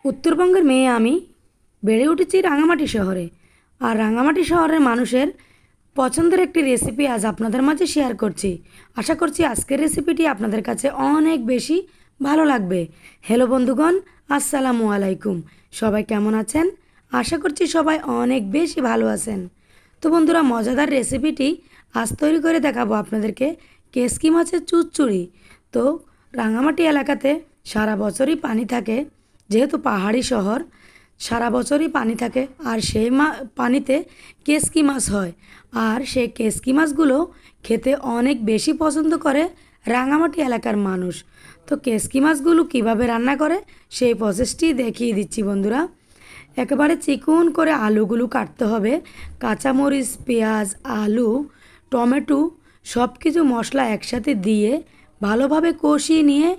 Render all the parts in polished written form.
উত্তরবঙ্গের মেয়ে আমি, বেড়ে উঠেছি রাঙামাটি শহরে। আর রাঙামাটি শহরের মানুষের পছন্দের একটি রেসিপি আজ আপনাদের মাঝে শেয়ার করছি। আশা করছি আজকের রেসিপিটি আপনাদের কাছে অনেক বেশি ভালো লাগবে। হ্যালো বন্ধুগণ, আসসালামু আলাইকুম। সবাই কেমন আছেন? আশা করছি সবাই অনেক বেশি ভালো আছেন। তো বন্ধুরা, মজাদার রেসিপিটি আজ তৈরি করে দেখাবো আপনাদেরকে কেসকি মাছের চুচচুড়ি। তো রাঙামাটি এলাকাতে সারা বছরই পানি থাকে, যেহেতু পাহাড়ি শহর, সারা বছরই পানি থাকে। আর সেই পানিতে কেসকি মাছ হয়। আর সেই কেসকি মাছগুলো খেতে অনেক বেশি পছন্দ করে রাঙামাটি এলাকার মানুষ। তো কেসকি মাছগুলো কীভাবে রান্না করে সেই প্রসেসটি দেখিয়ে দিচ্ছি বন্ধুরা। একেবারে চিকন করে আলুগুলো কাটতে হবে। কাঁচামরিচ, পেঁয়াজ, আলু, টমেটো সব কিছু মশলা একসাথে দিয়ে ভালোভাবে কষিয়ে নিয়ে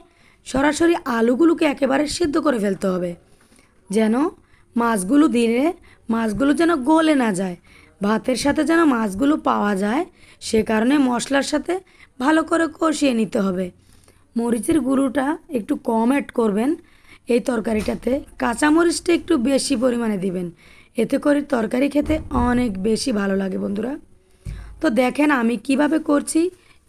সরাসরি আলুগুলোকে একেবারে সিদ্ধ করে ফেলতে হবে, যেন মাছগুলো দিলে মাছগুলো যেন গলে না যায়, ভাতের সাথে যেন মাছগুলো পাওয়া যায়। সে কারণে মশলার সাথে ভালো করে কষিয়ে নিতে হবে। মরিচের গুঁড়োটা একটু কম অ্যাড করবেন এই তরকারিটাতে, কাঁচামরিচটা একটু বেশি পরিমাণে দিবেন, এতে করে তরকারি খেতে অনেক বেশি ভালো লাগে বন্ধুরা। তো দেখেন আমি কিভাবে করছি,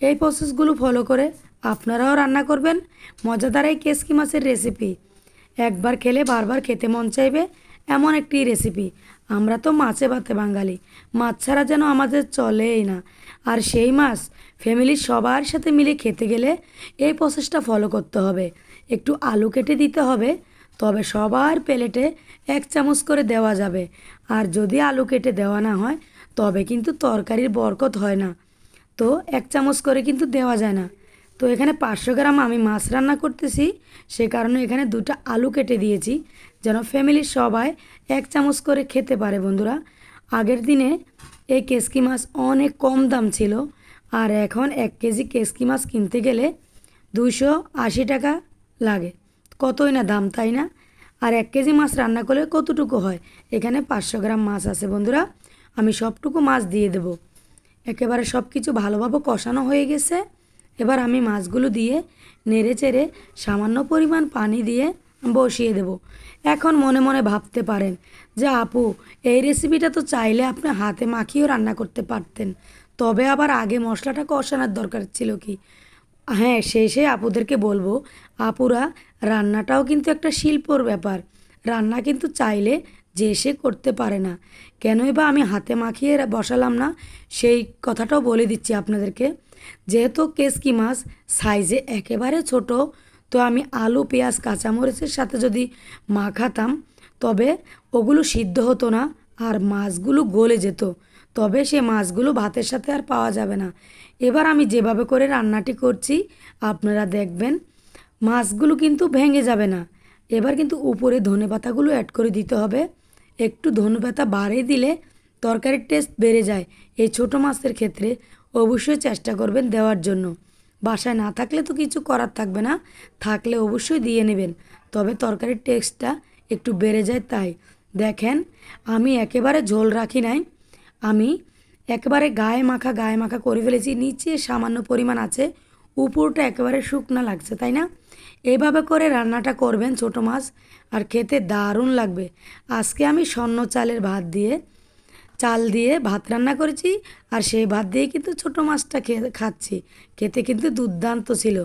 এই প্রসেসগুলো ফলো করে আপনারাও রান্না করবেন। মজাদার এই কেসকি মাছের রেসিপি একবার খেলে বারবার খেতে মন চাইবে এমন একটি রেসিপি। আমরা তো মাছে ভাতে বাঙালি, মাছ ছাড়া যেন আমাদের চলেই না। আর সেই মাছ ফ্যামিলির সবার সাথে মিলে খেতে গেলে এই প্রসেসটা ফলো করতে হবে। একটু আলু কেটে দিতে হবে, তবে সবার প্লেটে 1 চামচ করে দেওয়া যাবে। আর যদি আলু কেটে দেওয়া না হয় তবে কিন্তু তরকারির বরকত হয় না। তো 1 চামচ করে কিন্তু দেওয়া যায় না। তো এখানে 500 গ্রাম আমি মাছ রান্না করতেছি, সে কারণে এখানে 2টা আলু কেটে দিয়েছি, যেন ফ্যামিলির সবাই 1 চামচ করে খেতে পারে বন্ধুরা। আগের দিনে এই কেসকি মাছ অনেক কম দাম ছিল, আর এখন 1 কেজি কেসকি মাছ কিনতে গেলে 280 টাকা লাগে। কতই না দাম, তাই না? আর 1 কেজি মাছ রান্না করলে কতটুকু হয়? এখানে 500 গ্রাম মাছ আছে বন্ধুরা, আমি সবটুকু মাছ দিয়ে দেব। একেবারে সব কিছু ভালোভাবে কষানো হয়ে গেছে। এবার আমি মাছগুলো দিয়ে নেড়ে চেড়ে সামান্য পরিমাণ পানি দিয়ে বসিয়ে দেব। এখন মনে মনে ভাবতে পারেন যে আপু, এই রেসিপিটা তো চাইলে আপনি হাতে মাখিয়েও রান্না করতে পারতেন, তবে আবার আগে মশলাটা কষানোর দরকার ছিল কি? হ্যাঁ, শেষে আপুদেরকে বলবো, আপুরা, রান্নাটাও কিন্তু একটা শিল্পর ব্যাপার। রান্না কিন্তু চাইলে যে সে করতে পারে না। কেনই বা আমি হাতে মাখিয়ে বসালাম না, সেই কথাটাও বলে দিচ্ছি আপনাদেরকে। যেহেতু কেসকি মাছ সাইজে একেবারে ছোট, তো আমি আলু, পেঁয়াজ, কাঁচামরিচের সাথে যদি মাখাতাম তবে ওগুলো সিদ্ধ হতো না আর মাছগুলো গলে যেত, তবে সে মাছগুলো ভাতের সাথে আর পাওয়া যাবে না। এবার আমি যেভাবে করে রান্নাটি করছি আপনারা দেখবেন, মাছগুলো কিন্তু ভেঙে যাবে না। এবার কিন্তু উপরে ধনেপাতাগুলো অ্যাড করে দিতে হবে। একটু ধনেপাতা বাড়িয়ে দিলে তরকারির টেস্ট বেড়ে যায়। এই ছোটো মাছের ক্ষেত্রে অবশ্যই চেষ্টা করবেন দেওয়ার জন্য। বাসায় না থাকলে তো কিছু করার থাকবে না, থাকলে অবশ্যই দিয়ে নেবেন, তবে তরকারির টেস্টটা একটু বেড়ে যায়। তাই দেখেন আমি একেবারে ঝোল রাখি নাই, আমি একেবারে গায়ে মাখা করে ফেলেছি। নিচে সামান্য পরিমাণ আছে, উপরটা একেবারে শুকনা লাগছে, তাই না? এইভাবে করে রান্নাটা করবেন ছোটো মাছ, আর খেতে দারুণ লাগবে। আজকে আমি স্বর্ণ চালের চাল দিয়ে ভাত রান্না করেছি, আর সেই ভাত দিয়ে কিন্তু ছোটো মাছটা খাচ্ছি। খেতে কিন্তু দুর্দান্ত ছিল।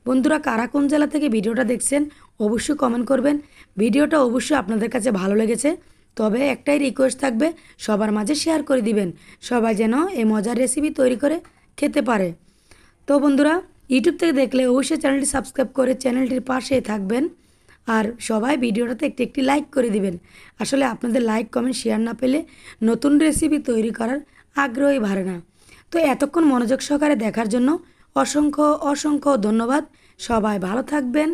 বন্ধুরা, কারা কোন জেলা থেকে ভিডিওটা দেখছেন অবশ্যই কমেন্ট করবেন। ভিডিওটা অবশ্যই আপনাদের কাছে ভালো লেগেছে, তবে একটাই রিকোয়েস্ট থাকবে, সবার মাঝে শেয়ার করে দিবেন, সবাই যেন এই মজার রেসিপি তৈরি করে খেতে পারে। তো বন্ধুরা, ইউটিউব থেকে দেখলে অবশ্যই চ্যানেলটি সাবস্ক্রাইব করে চ্যানেলটির পাশেই থাকবেন। আর সবাই ভিডিওটাতে একটি লাইক করে দিবেন। আসলে আপনাদের লাইক, কমেন্ট, শেয়ার না পেলে নতুন রেসিপি তৈরি করার আগ্রহই বাড়ে না। তো এতক্ষণ মনোযোগ সহকারে দেখার জন্য অসংখ্য অসংখ্য ধন্যবাদ। সবাই ভালো থাকবেন,